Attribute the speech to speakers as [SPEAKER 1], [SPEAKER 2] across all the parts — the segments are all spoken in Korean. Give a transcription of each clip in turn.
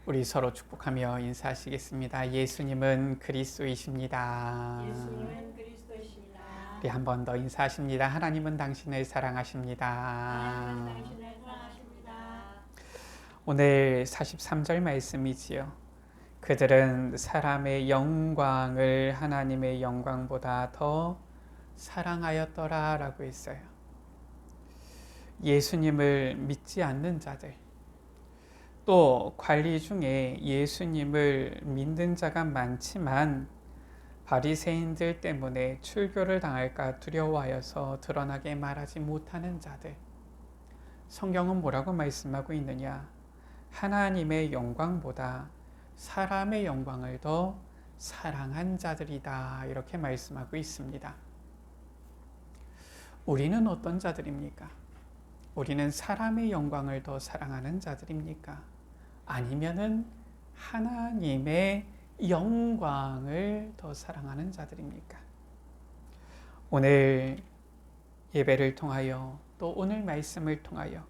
[SPEAKER 1] 우리 서로 축복하며 인사하시겠습니다. 예수님은 그리스도이십니다.
[SPEAKER 2] 예수님은 그리스도이십니다.
[SPEAKER 1] 우리 한 번 더 인사하십니다. 하나님은 당신을 사랑하십니다.
[SPEAKER 2] 하나님은 당신을 사랑하십니다.
[SPEAKER 1] 오늘 43절 말씀이지요. 그들은 사람의 영광을 하나님의 영광보다 더 사랑하였더라 라고 했어요. 예수님을 믿지 않는 자들, 또 관리 중에 예수님을 믿는 자가 많지만 바리새인들 때문에 출교를 당할까 두려워하여서 드러나게 말하지 못하는 자들, 성경은 뭐라고 말씀하고 있느냐? 하나님의 영광보다 사람의 영광을 더 사랑한 자들이다, 이렇게 말씀하고 있습니다. 우리는 어떤 자들입니까? 우리는 사람의 영광을 더 사랑하는 자들입니까? 아니면은 하나님의 영광을 더 사랑하는 자들입니까? 오늘 예배를 통하여 또 오늘 말씀을 통하여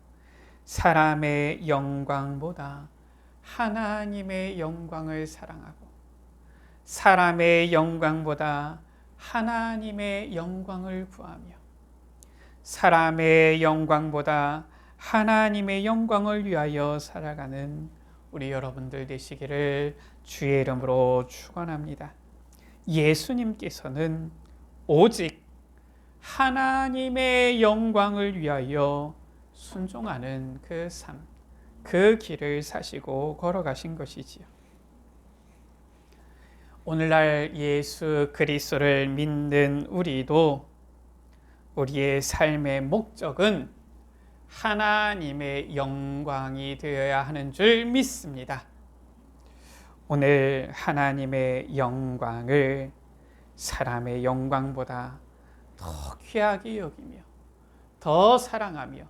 [SPEAKER 1] 사람의 영광보다 하나님의 영광을 사랑하고 사람의 영광보다 하나님의 영광을 구하며 사람의 영광보다 하나님의 영광을 위하여 살아가는 우리 여러분들 되시기를 주의 이름으로 축원합니다. 예수님께서는 오직 하나님의 영광을 위하여 순종하는 그 삶, 그 길을 사시고 걸어가신 것이지요. 오늘날 예수 그리스도를 믿는 우리도 우리의 삶의 목적은 하나님의 영광이 되어야 하는 줄 믿습니다. 오늘 하나님의 영광을 사람의 영광보다 더 귀하게 여기며 더 사랑하며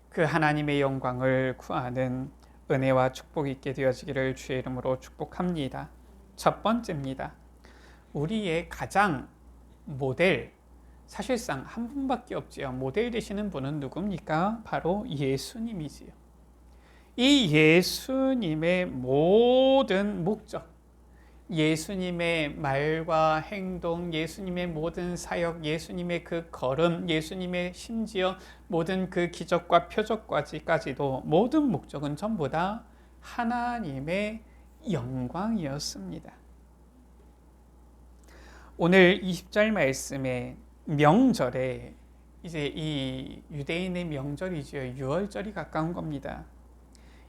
[SPEAKER 1] 그 하나님의 영광을 구하는 은혜와 축복이 있게 되어지기를 주의 이름으로 축복합니다. 첫 번째입니다. 우리의 가장 모델, 사실상 한 분밖에 없지요. 모델 되시는 분은 누굽니까? 바로 예수님이지요. 이 예수님의 모든 목적, 예수님의 말과 행동, 예수님의 모든 사역, 예수님의 그 걸음, 예수님의 심지어 모든 그 기적과 표적까지도 모든 목적은 전부 다 하나님의 영광이었습니다. 오늘 20절 말씀에 명절에 이제 이 유대인의 명절이죠. 유월절이 가까운 겁니다.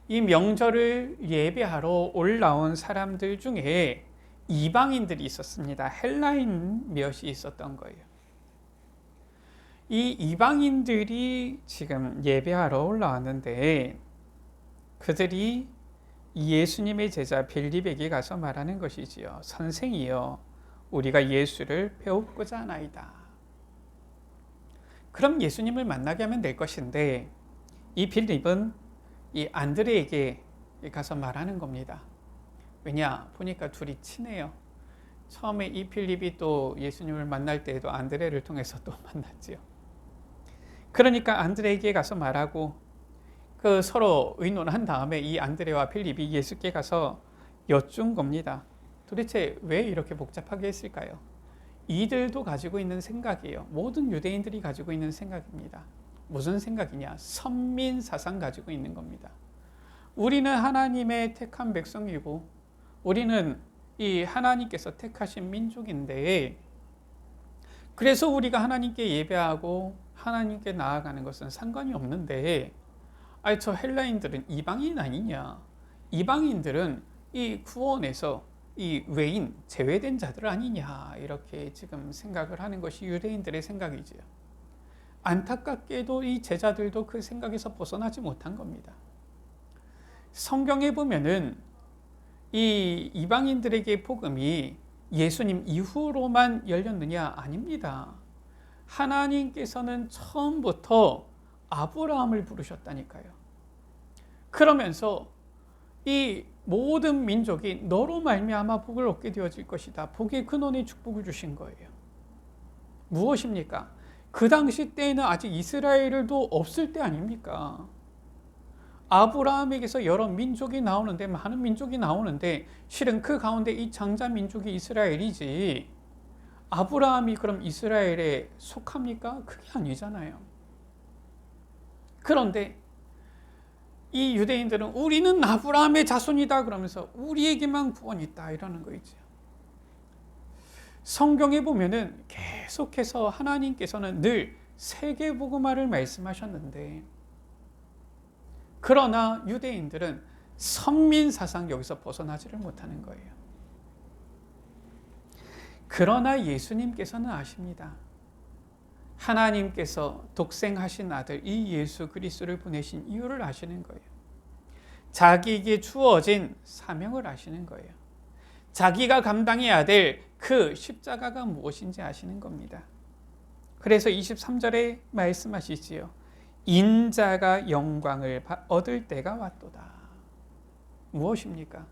[SPEAKER 1] 이 명절을 예배하러 올라온 사람들 중에 이방인들이 있었습니다. 헬라인 몇이 있었던 거예요. 이 이방인들이 지금 예배하러 올라왔는데 그들이 예수님의 제자 빌립에게 가서 말하는 것이지요. 선생이여, 우리가 예수를 배우고자 하나이다. 그럼 예수님을 만나게 하면 될 것인데 이 빌립은 이 안드레에게 가서 말하는 겁니다. 왜냐? 보니까 둘이 친해요. 처음에 이 빌립이 또 예수님을 만날 때에도 안드레를 통해서 또 만났지요. 그러니까 안드레에게 가서 말하고 그 서로 의논한 다음에 이 안드레와 빌립이 예수께 가서 여쭌 겁니다. 도대체 왜 이렇게 복잡하게 했을까요? 이들도 가지고 있는 생각이에요. 모든 유대인들이 가지고 있는 생각입니다. 무슨 생각이냐? 선민 사상 가지고 있는 겁니다. 우리는 하나님의 택한 백성이고 우리는 이 하나님께서 택하신 민족인데 그래서 우리가 하나님께 예배하고 하나님께 나아가는 것은 상관이 없는데 아니 저 헬라인들은 이방인 아니냐? 이방인들은 이 구원에서 이 외인, 제외된 자들 아니냐 이렇게 지금 생각을 하는 것이 유대인들의 생각이지요. 안타깝게도 이 제자들도 그 생각에서 벗어나지 못한 겁니다. 성경에 보면은 이 이방인들에게 복음이 예수님 이후로만 열렸느냐? 아닙니다. 하나님께서는 처음부터 아브라함을 부르셨다니까요. 그러면서 이 모든 민족이 너로 말미암아 복을 얻게 되어질 것이다. 복의 근원의 축복을 주신 거예요. 무엇입니까? 그 당시 때에는 아직 이스라엘도 없을 때 아닙니까? 아브라함에게서 여러 민족이 나오는데, 많은 민족이 나오는데 실은 그 가운데 이 장자 민족이 이스라엘이지, 아브라함이 그럼 이스라엘에 속합니까? 그게 아니잖아요. 그런데 이 유대인들은 우리는 아브라함의 자손이다 그러면서 우리에게만 구원이 있다 이러는 거이죠. 성경에 보면은 계속해서 하나님께서는 늘 세계복음화를 말씀하셨는데, 그러나 유대인들은 선민사상 여기서 벗어나지를 못하는 거예요. 그러나 예수님께서는 아십니다. 하나님께서 독생하신 아들 이 예수 그리스도를 보내신 이유를 아시는 거예요. 자기에게 주어진 사명을 아시는 거예요. 자기가 감당해야 될 그 십자가가 무엇인지 아시는 겁니다. 그래서 23절에 말씀하시지요. 인자가 영광을 얻을 때가 왔도다. 무엇입니까?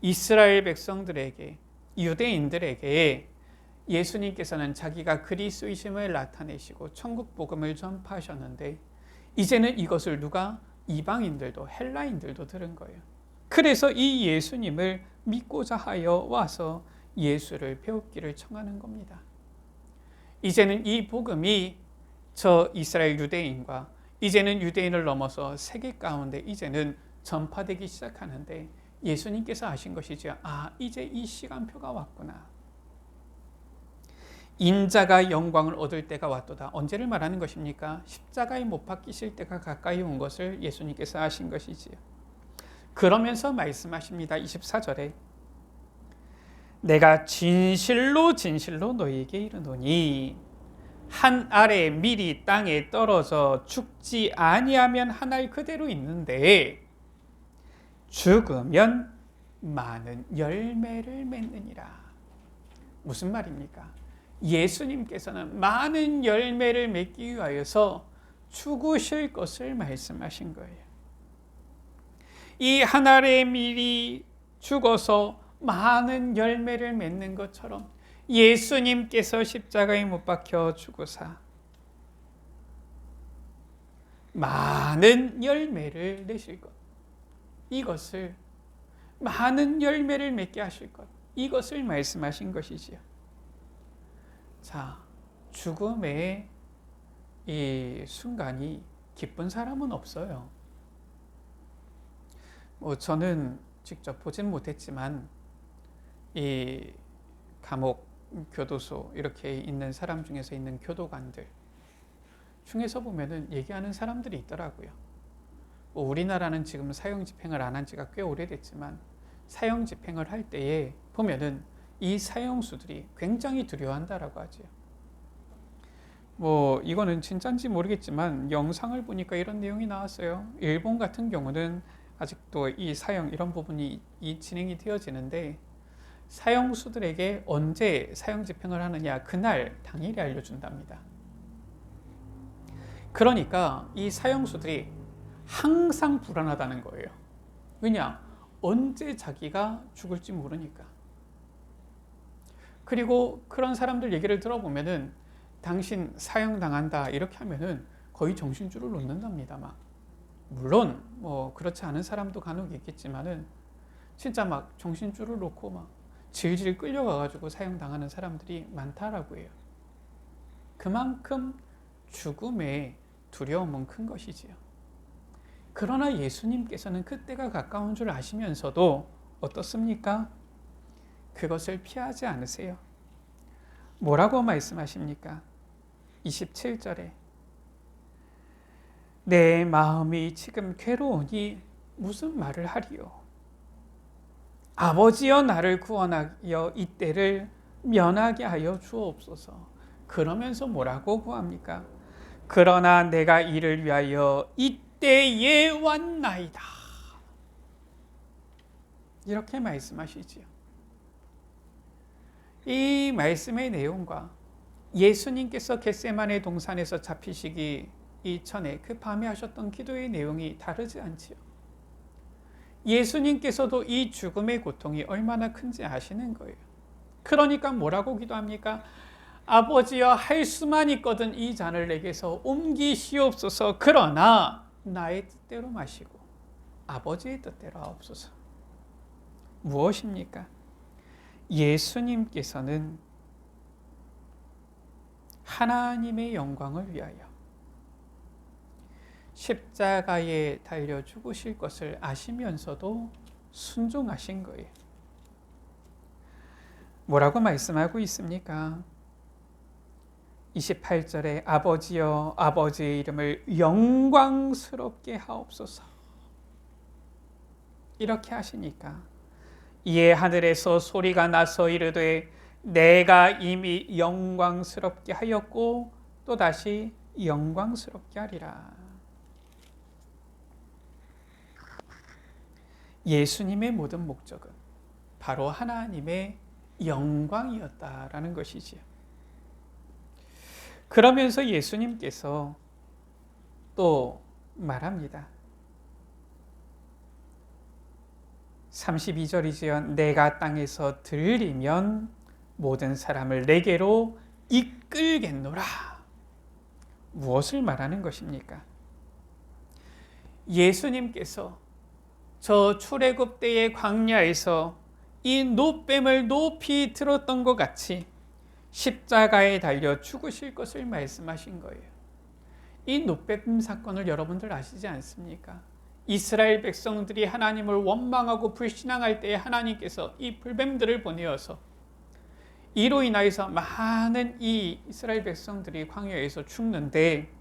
[SPEAKER 1] 이스라엘 백성들에게, 유대인들에게 예수님께서는 자기가 그리스도이심을 나타내시고 천국 복음을 전파하셨는데, 이제는 이것을 누가? 이방인들도 헬라인들도 들은 거예요. 그래서 이 예수님을 믿고자 하여 와서 예수를 배웠기를 청하는 겁니다. 이제는 이 복음이 저 이스라엘 유대인과 이제는 유대인을 넘어서 세계 가운데 이제는 전파되기 시작하는데, 예수님께서 아신 것이죠. 아, 이제 이 시간표가 왔구나. 인자가 영광을 얻을 때가 왔도다. 언제를 말하는 것입니까? 십자가에 못 박히실 때가 가까이 온 것을 예수님께서 아신 것이지요. 그러면서 말씀하십니다. 24절에 내가 진실로 진실로 너희에게 이르노니 한 알에 밀이 땅에 떨어져 죽지 아니하면 한 알 그대로 있는데 죽으면 많은 열매를 맺느니라. 무슨 말입니까? 예수님께서는 많은 열매를 맺기 위하여서 죽으실 것을 말씀하신 거예요. 이 한 알의 밀이 죽어서 많은 열매를 맺는 것처럼 예수님께서 십자가에 못 박혀 죽으사 많은 열매를 내실 것, 이것을, 많은 열매를 맺게 하실 것, 이것을 말씀하신 것이지요. 자, 죽음의 이 순간이 기쁜 사람은 없어요. 저는 직접 보진 못했지만 이 감옥, 교도소 이렇게 있는 사람 중에서 있는 교도관들 중에서 보면은 얘기하는 사람들이 있더라고요. 우리나라는 지금 사형 집행을 안 한 지가 꽤 오래됐지만 사형 집행을 할 때에 보면은 이 사형수들이 굉장히 두려워한다라고 하죠. 이거는 진짜인지 모르겠지만 영상을 보니까 이런 내용이 나왔어요. 일본 같은 경우는 아직도 이 사형 이런 부분이 진행이 되어지는데, 사형수들에게 언제 사형 집행을 하느냐 그날 당일에 알려준답니다. 그러니까 이 사형수들이 항상 불안하다는 거예요. 왜냐? 언제 자기가 죽을지 모르니까. 그리고 그런 사람들 얘기를 들어보면은 당신 사형당한다 이렇게 하면은 거의 정신줄을 놓는답니다. 막. 물론 그렇지 않은 사람도 간혹 있겠지만은 진짜 막 정신줄을 놓고 막 질질 끌려가가지고 사형당하는 사람들이 많다라고 해요. 그만큼 죽음의 두려움은 큰 것이지요. 그러나 예수님께서는 그때가 가까운 줄 아시면서도 어떻습니까? 그것을 피하지 않으세요. 뭐라고 말씀하십니까? 27절에 내 마음이 지금 괴로우니 무슨 말을 하리요? 아버지여 나를 구원하여 이때를 면하게 하여 주옵소서. 그러면서 뭐라고 구합니까? 그러나 내가 이를 위하여 이때에 왔나이다. 이렇게 말씀하시지요. 이 말씀의 내용과 예수님께서 겟세마네 동산에서 잡히시기 이전에 그 밤에 하셨던 기도의 내용이 다르지 않지요. 예수님께서도 이 죽음의 고통이 얼마나 큰지 아시는 거예요. 그러니까 뭐라고 기도합니까? 아버지여 할 수만 있거든 이 잔을 내게서 옮기시옵소서. 그러나 나의 뜻대로 마시고 아버지의 뜻대로 하옵소서. 무엇입니까? 예수님께서는 하나님의 영광을 위하여 십자가에 달려 죽으실 것을 아시면서도 순종하신 거예요. 뭐라고 말씀하고 있습니까? 28절에 아버지여 아버지의 이름을 영광스럽게 하옵소서. 이렇게 하시니까 이에 하늘에서 소리가 나서 이르되 내가 이미 영광스럽게 하였고 또다시 영광스럽게 하리라. 예수님의 모든 목적은 바로 하나님의 영광이었다라는 것이지요. 그러면서 예수님께서 또 말합니다. 32절이지요. 내가 땅에서 들리면 모든 사람을 내게로 이끌겠노라. 무엇을 말하는 것입니까? 예수님께서 저 출애굽 때의 광야에서 이 노뱀을 높이 들었던 것 같이 십자가에 달려 죽으실 것을 말씀하신 거예요. 이 노뱀 사건을 여러분들 아시지 않습니까? 이스라엘 백성들이 하나님을 원망하고 불신앙할 때에 하나님께서 이 불뱀들을 보내어서 이로 인하여서 많은 이 이스라엘 백성들이 광야에서 죽는데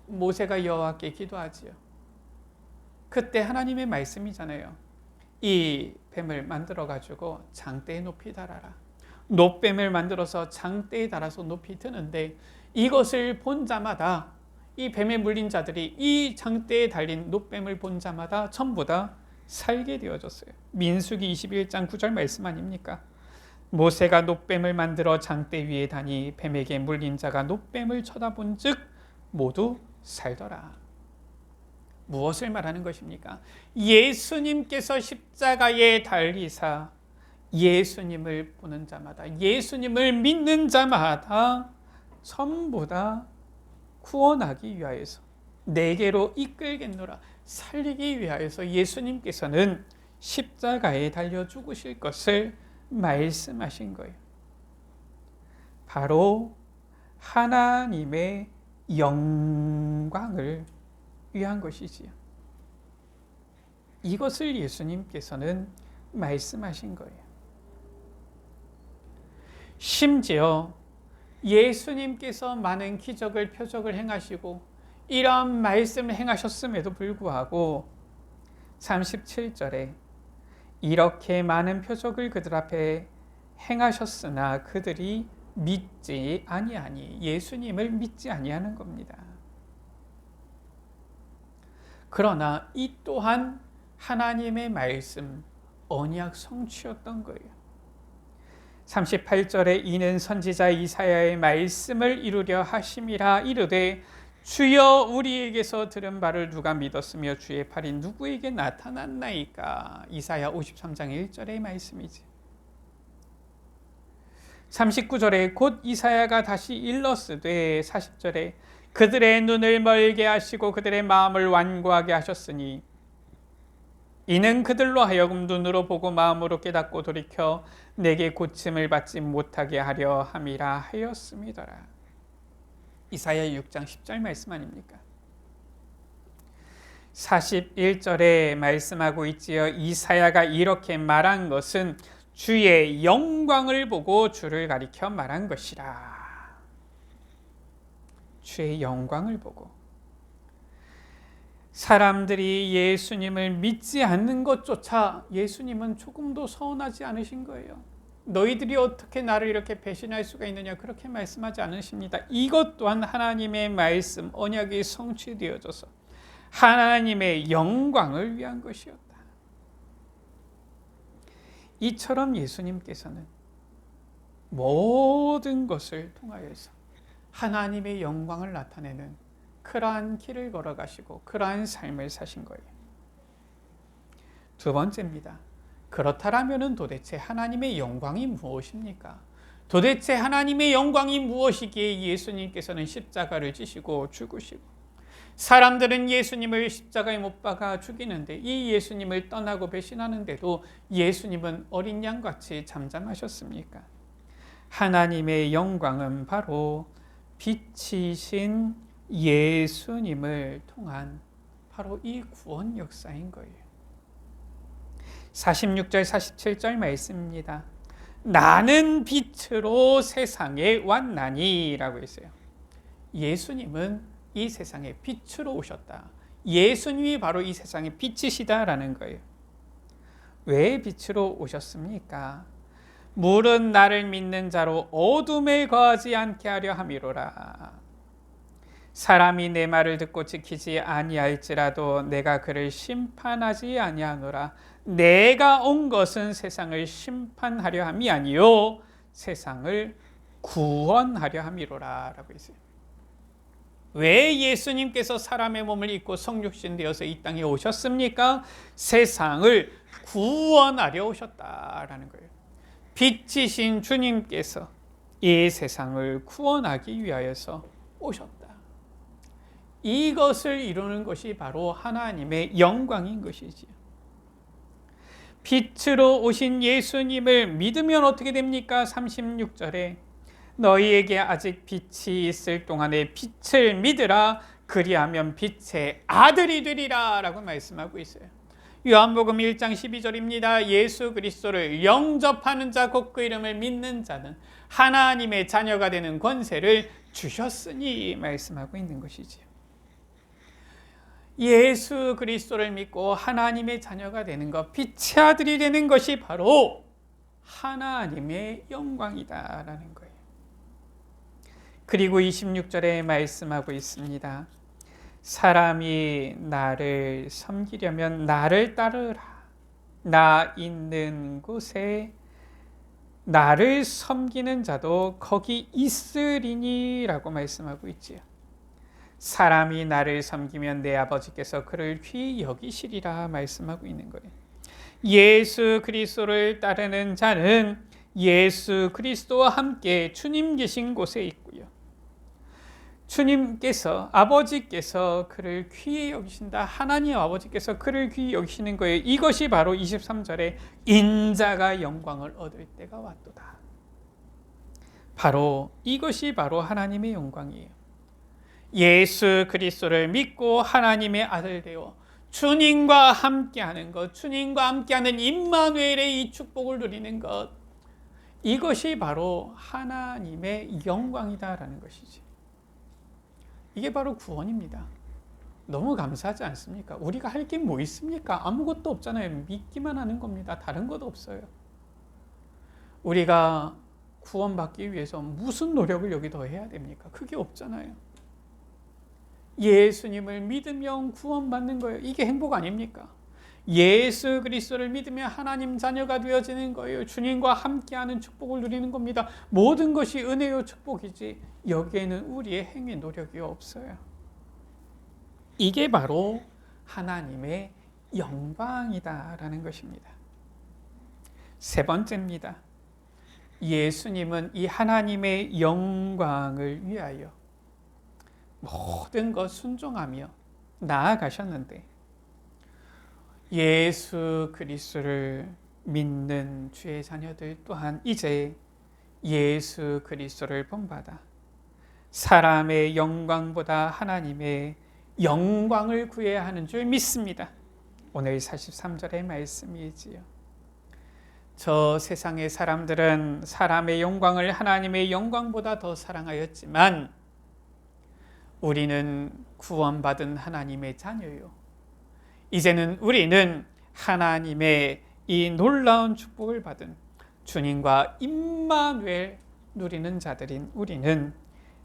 [SPEAKER 1] 모세가 여호와께 기도하지요. 그때 하나님의 말씀이잖아요. 이 뱀을 만들어 가지고 장대에 높이 달아라. 노뱀을 만들어서 장대에 달아서 높이 드는데 이것을 본 자마다 이 뱀에 물린 자들이 이 장대에 달린 노뱀을 본 자마다 전부 다 살게 되어졌어요. 민수기 21장 9절 말씀 아닙니까? 모세가 노뱀을 만들어 장대 위에 다니 뱀에게 물린 자가 노뱀을 쳐다본 즉 모두 살더라. 무엇을 말하는 것입니까? 예수님께서 십자가에 달리사 예수님을 보는 자마다, 예수님을 믿는 자마다 전부 다 구원하기 위하여서 내게로 이끌겠노라, 살리기 위하여서 예수님께서는 십자가에 달려 죽으실 것을 말씀하신 거예요. 바로 하나님의 영광을 위한 것이지요. 이것을 예수님께서는 말씀하신 거예요. 심지어 예수님께서 많은 기적을 표적을 행하시고 이러한 말씀을 행하셨음에도 불구하고 37절에 이렇게 많은 표적을 그들 앞에 행하셨으나 그들이 믿지 아니하니, 예수님을 믿지 아니하는 겁니다. 그러나 이 또한 하나님의 말씀, 언약 성취였던 거예요. 38절에 이는 선지자 이사야의 말씀을 이루려 하심이라. 이르되 주여 우리에게서 들은 바를 누가 믿었으며 주의 팔이 누구에게 나타났나이까. 이사야 53장 1절의 말씀이지. 39절에 곧 이사야가 다시 일렀으되 40절에 그들의 눈을 멀게 하시고 그들의 마음을 완고하게 하셨으니 이는 그들로 하여금 눈으로 보고 마음으로 깨닫고 돌이켜 내게 고침을 받지 못하게 하려 함이라 하였음이더라. 이사야 6장 10절 말씀 아닙니까? 41절에 말씀하고 있지요. 이사야가 이렇게 말한 것은 주의 영광을 보고 주를 가리켜 말한 것이라. 주의 영광을 보고. 사람들이 예수님을 믿지 않는 것조차 예수님은 조금도 서운하지 않으신 거예요. 너희들이 어떻게 나를 이렇게 배신할 수가 있느냐, 그렇게 말씀하지 않으십니다. 이것 또한 하나님의 말씀, 언약이 성취되어져서 하나님의 영광을 위한 것이었다. 이처럼 예수님께서는 모든 것을 통하여서 하나님의 영광을 나타내는 그러한 길을 걸어가시고 그러한 삶을 사신 거예요. 두 번째입니다. 그렇다라면 도대체 하나님의 영광이 무엇입니까? 도대체 하나님의 영광이 무엇이기에 예수님께서는 십자가를 지시고 죽으시고 사람들은 예수님을 십자가에 못 박아 죽이는데 이 예수님을 떠나고 배신하는데도 예수님은 어린 양같이 잠잠하셨습니까? 하나님의 영광은 바로 빛이신 예수님을 통한 바로 이 구원 역사인 거예요. 46절 47절 말씀입니다. 나는 빛으로 세상에 왔나니 라고 했어요. 예수님은 이 세상에 빛으로 오셨다. 예수님이 바로 이 세상의 빛이시다라는 거예요. 왜 빛으로 오셨습니까? 물은 나를 믿는 자로 어둠에 거하지 않게 하려 함이로라. 사람이 내 말을 듣고 지키지 아니할지라도 내가 그를 심판하지 아니하노라. 내가 온 것은 세상을 심판하려 함이 아니요 세상을 구원하려 함이로라 라고 했어요. 왜 예수님께서 사람의 몸을 입고 성육신 되어서 이 땅에 오셨습니까? 세상을 구원하려 오셨다라는 거예요. 빛이신 주님께서 이 세상을 구원하기 위하여서 오셨다. 이것을 이루는 것이 바로 하나님의 영광인 것이지요. 빛으로 오신 예수님을 믿으면 어떻게 됩니까? 36절에 너희에게 아직 빛이 있을 동안에 빛을 믿으라. 그리하면 빛의 아들이 되리라 라고 말씀하고 있어요. 요한복음 1장 12절입니다. 예수 그리스도를 영접하는 자 곧 그 이름을 믿는 자는 하나님의 자녀가 되는 권세를 주셨으니 말씀하고 있는 것이지요. 예수 그리스도를 믿고 하나님의 자녀가 되는 것, 빛의 아들이 되는 것이 바로 하나님의 영광이다라는 거예요. 그리고 26절에 말씀하고 있습니다. 사람이 나를 섬기려면 나를 따르라. 나 있는 곳에 나를 섬기는 자도 거기 있으리니 라고 말씀하고 있지요. 사람이 나를 섬기면 내 아버지께서 그를 귀히 여기시리라 말씀하고 있는 거예요. 예수 그리스도를 따르는 자는 예수 그리스도와 함께 주님 계신 곳에 있고요. 주님께서 아버지께서 그를 귀히 여기신다. 하나님 아버지께서 그를 귀히 여기시는 거예요. 이것이 바로 23절에 인자가 영광을 얻을 때가 왔도다. 바로 이것이 바로 하나님의 영광이에요. 예수 그리스도를 믿고 하나님의 아들 되어 주님과 함께하는 것, 주님과 함께하는 임마누엘의 이 축복을 누리는 것, 이것이 바로 하나님의 영광이다라는 것이지. 이게 바로 구원입니다. 너무 감사하지 않습니까? 우리가 할 게 뭐 있습니까? 아무것도 없잖아요. 믿기만 하는 겁니다. 다른 것도 없어요. 우리가 구원받기 위해서 무슨 노력을 여기 더 해야 됩니까? 그게 없잖아요. 예수님을 믿으면 구원받는 거예요. 이게 행복 아닙니까? 예수 그리스도를 믿으면 하나님 자녀가 되어지는 거예요. 주님과 함께하는 축복을 누리는 겁니다. 모든 것이 은혜요 축복이지 여기에는 우리의 행위 노력이 없어요. 이게 바로 하나님의 영광이다라는 것입니다. 세 번째입니다. 예수님은 이 하나님의 영광을 위하여 모든 것 순종하며 나아가셨는데 예수 그리스도를 믿는 주의 자녀들 또한 이제 예수 그리스도를 본받아 사람의 영광보다 하나님의 영광을 구해야 하는 줄 믿습니다. 오늘 43절의 말씀이지요. 저 세상의 사람들은 사람의 영광을 하나님의 영광보다 더 사랑하였지만 우리는 구원받은 하나님의 자녀요. 이제는 우리는 하나님의 이 놀라운 축복을 받은 주님과 임마누엘 누리는 자들인 우리는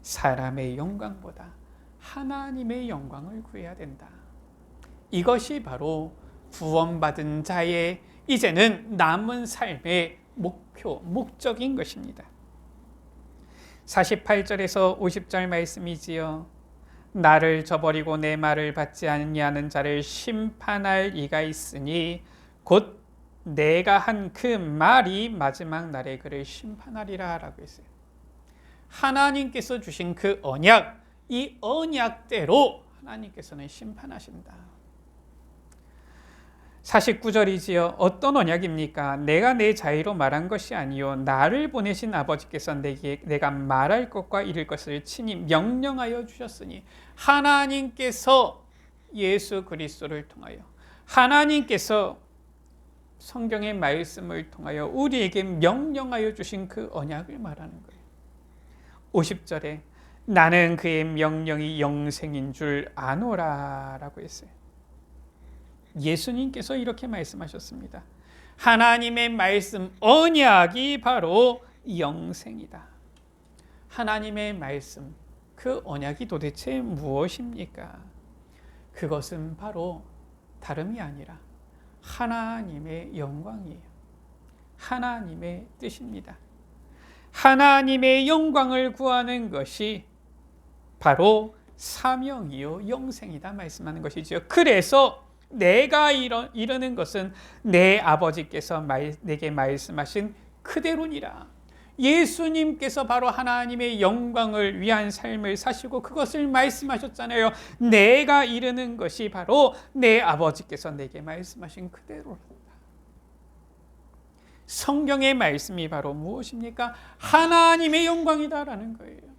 [SPEAKER 1] 사람의 영광보다 하나님의 영광을 구해야 된다. 이것이 바로 구원받은 자의 이제는 남은 삶의 목표, 목적인 것입니다. 48절에서 50절 말씀이지요. 나를 저버리고 내 말을 받지 아니하는 자를 심판할 이가 있으니 곧 내가 한 그 말이 마지막 날에 그를 심판하리라 라고 했어요. 하나님께서 주신 그 언약, 이 언약대로 하나님께서는 심판하신다. 49절이지요. 어떤 언약입니까? 내가 내 자의로 말한 것이 아니요 나를 보내신 아버지께서 내가 말할 것과 이룰 것을 친히 명령하여 주셨으니, 하나님께서 예수 그리스도를 통하여, 하나님께서 성경의 말씀을 통하여 우리에게 명령하여 주신 그 언약을 말하는 거예요. 50절에 나는 그의 명령이 영생인 줄 아노라 라고 했어요. 예수님께서 이렇게 말씀하셨습니다. 하나님의 말씀, 언약이 바로 영생이다. 하나님의 말씀, 그 언약이 도대체 무엇입니까? 그것은 바로 다름이 아니라 하나님의 영광이에요. 하나님의 뜻입니다. 하나님의 영광을 구하는 것이 바로 사명이요 영생이다 말씀하는 것이죠. 그래서 내가 이르는 것은 내 아버지께서 내게 말씀하신 그대로니라. 예수님께서 바로 하나님의 영광을 위한 삶을 사시고 그것을 말씀하셨잖아요. 내가 이르는 것이 바로 내 아버지께서 내게 말씀하신 그대로다. 성경의 말씀이 바로 무엇입니까? 하나님의 영광이다라는 거예요.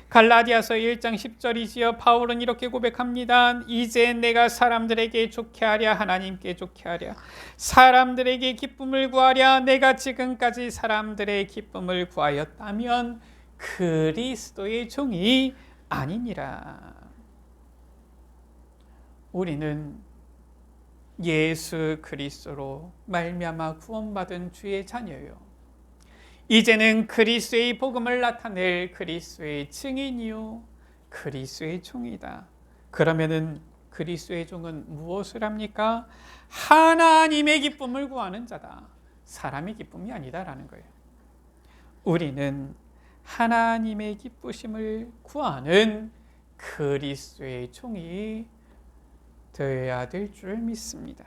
[SPEAKER 1] 갈라디아서 1장 10절이지요. 바울은 이렇게 고백합니다. 이제 내가 사람들에게 좋게 하랴 하나님께 좋게 하랴, 사람들에게 기쁨을 구하랴. 내가 지금까지 사람들의 기쁨을 구하였다면 그리스도의 종이 아니니라. 우리는 예수 그리스도로 말미암아 구원받은 주의 자녀요, 이제는 그리스도의 복음을 나타낼 그리스도의 증인이요 그리스도의 종이다. 그러면은 그리스도의 종은 무엇을 합니까? 하나님의 기쁨을 구하는 자다. 사람의 기쁨이 아니다라는 거예요. 우리는 하나님의 기쁘심을 구하는 그리스도의 종이 되어야 될 줄 믿습니다.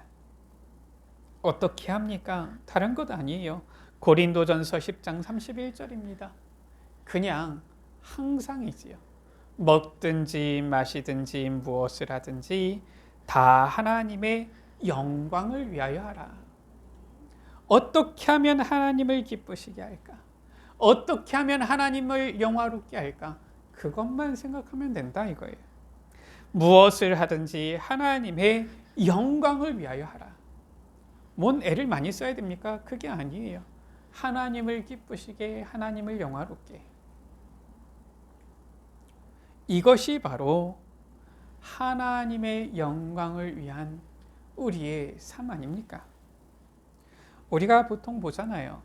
[SPEAKER 1] 어떻게 합니까? 다른 것 아니에요. 고린도전서 10장 31절입니다. 그냥 항상이지요. 먹든지 마시든지 무엇을 하든지 다 하나님의 영광을 위하여 하라. 어떻게 하면 하나님을 기쁘시게 할까? 어떻게 하면 하나님을 영화롭게 할까? 그것만 생각하면 된다 이거예요. 무엇을 하든지 하나님의 영광을 위하여 하라. 뭔 애를 많이 써야 됩니까? 그게 아니에요. 하나님을 기쁘시게, 하나님을 영화롭게. 이것이 바로 하나님의 영광을 위한 우리의 삶 아닙니까? 우리가 보통 보잖아요.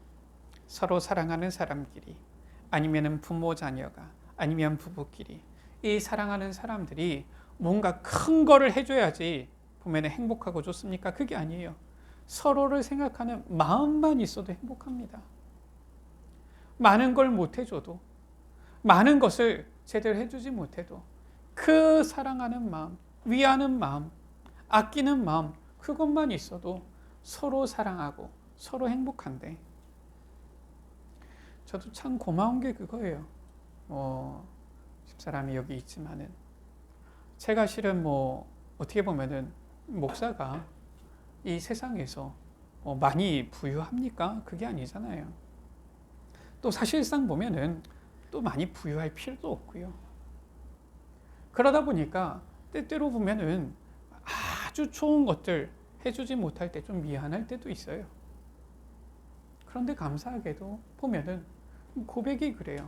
[SPEAKER 1] 서로 사랑하는 사람끼리, 아니면 부모 자녀가, 아니면 부부끼리, 이 사랑하는 사람들이 뭔가 큰 거를 해줘야지 보면 행복하고 좋습니까? 그게 아니에요. 서로를 생각하는 마음만 있어도 행복합니다. 많은 걸 못 해줘도, 많은 것을 제대로 해주지 못해도 그 사랑하는 마음, 위하는 마음, 아끼는 마음, 그것만 있어도 서로 사랑하고 서로 행복한데, 저도 참 고마운 게 그거예요. 집사람이 여기 있지만은 제가 실은 어떻게 보면은 목사가 이 세상에서 많이 부유합니까? 그게 아니잖아요. 또 사실상 보면은 또 많이 부유할 필요도 없고요. 그러다 보니까 때때로 보면은 아주 좋은 것들 해주지 못할 때 좀 미안할 때도 있어요. 그런데 감사하게도 보면은 고백이 그래요.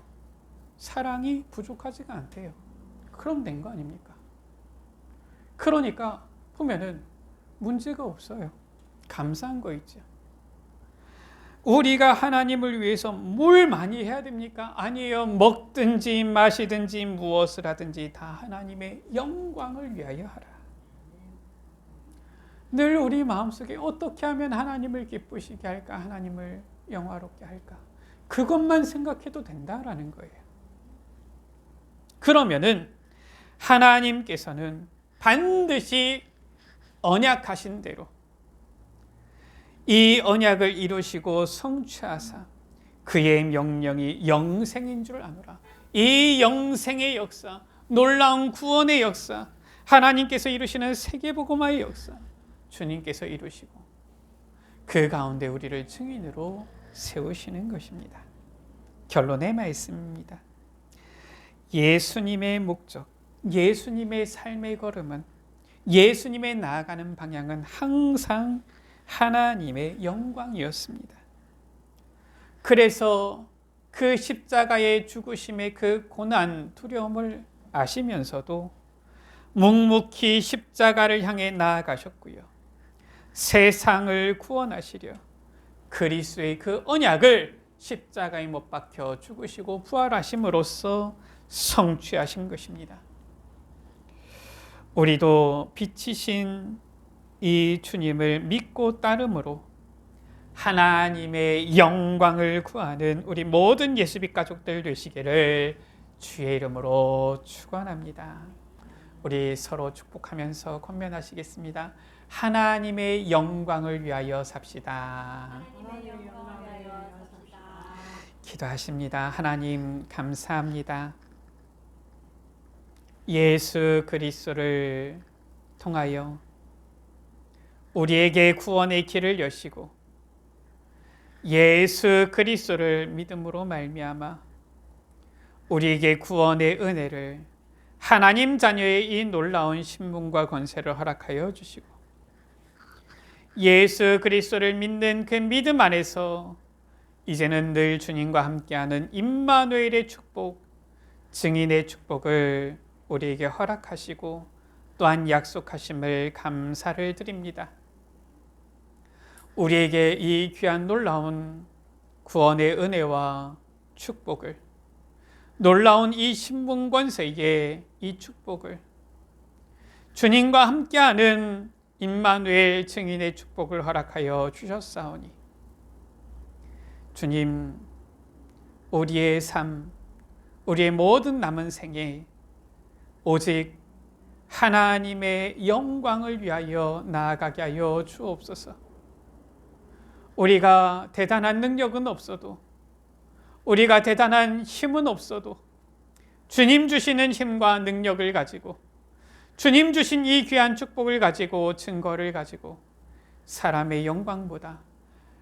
[SPEAKER 1] 사랑이 부족하지가 않대요. 그럼 된 거 아닙니까? 그러니까 보면은 문제가 없어요. 감사한 거 있죠. 우리가 하나님을 위해서 뭘 많이 해야 됩니까? 아니에요. 먹든지 마시든지 무엇을 하든지 다 하나님의 영광을 위하여 하라. 늘 우리 마음속에 어떻게 하면 하나님을 기쁘시게 할까? 하나님을 영화롭게 할까? 그것만 생각해도 된다라는 거예요. 그러면은 하나님께서는 반드시 언약하신 대로 이 언약을 이루시고 성취하사 그의 명령이 영생인 줄 아노라. 이 영생의 역사, 놀라운 구원의 역사, 하나님께서 이루시는 세계복음화의 역사, 주님께서 이루시고 그 가운데 우리를 증인으로 세우시는 것입니다. 결론의 말씀입니다. 예수님의 목적, 예수님의 삶의 걸음은, 예수님의 나아가는 방향은 항상 하나님의 영광이었습니다. 그래서 그 십자가의 죽으심의 그 고난, 두려움을 아시면서도 묵묵히 십자가를 향해 나아가셨고요. 세상을 구원하시려 그리스도의 그 언약을 십자가에 못 박혀 죽으시고 부활하심으로써 성취하신 것입니다. 우리도 빛이신 이 주님을 믿고 따름으로 하나님의 영광을 구하는 우리 모든 예수빛 가족들 되시기를 주의 이름으로 축원합니다. 우리 서로 축복하면서 권면하시겠습니다. 하나님의 영광을 위하여 삽시다.
[SPEAKER 2] 하나님의 영광을 위하여 삽시다.
[SPEAKER 1] 기도하십니다. 하나님 감사합니다. 예수 그리스도를 통하여 우리에게 구원의 길을 여시고 예수 그리스도를 믿음으로 말미암아 우리에게 구원의 은혜를, 하나님 자녀의 이 놀라운 신분과 권세를 허락하여 주시고 예수 그리스도를 믿는 그 믿음 안에서 이제는 늘 주님과 함께하는 임마누엘의 축복, 증인의 축복을 우리에게 허락하시고 또한 약속하심을 감사를 드립니다. 우리에게 이 귀한 놀라운 구원의 은혜와 축복을, 놀라운 이 신분 권세의 이 축복을, 주님과 함께하는 임마누엘 증인의 축복을 허락하여 주셨사오니 주님, 우리의 삶, 우리의 모든 남은 생에 오직 하나님의 영광을 위하여 나아가게 하여 주옵소서. 우리가 대단한 능력은 없어도, 우리가 대단한 힘은 없어도 주님 주시는 힘과 능력을 가지고, 주님 주신 이 귀한 축복을 가지고, 증거를 가지고 사람의 영광보다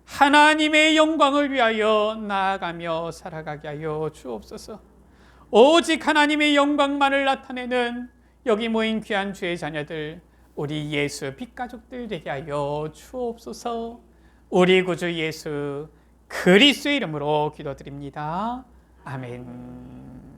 [SPEAKER 1] 하나님의 영광을 위하여 나아가며 살아가게 하여 주옵소서. 오직 하나님의 영광만을 나타내는 여기 모인 귀한 주의 자녀들, 우리 예수 빛가족들 되게 하여 주옵소서. 우리 구주 예수 그리스도의 이름으로 기도드립니다. 아멘.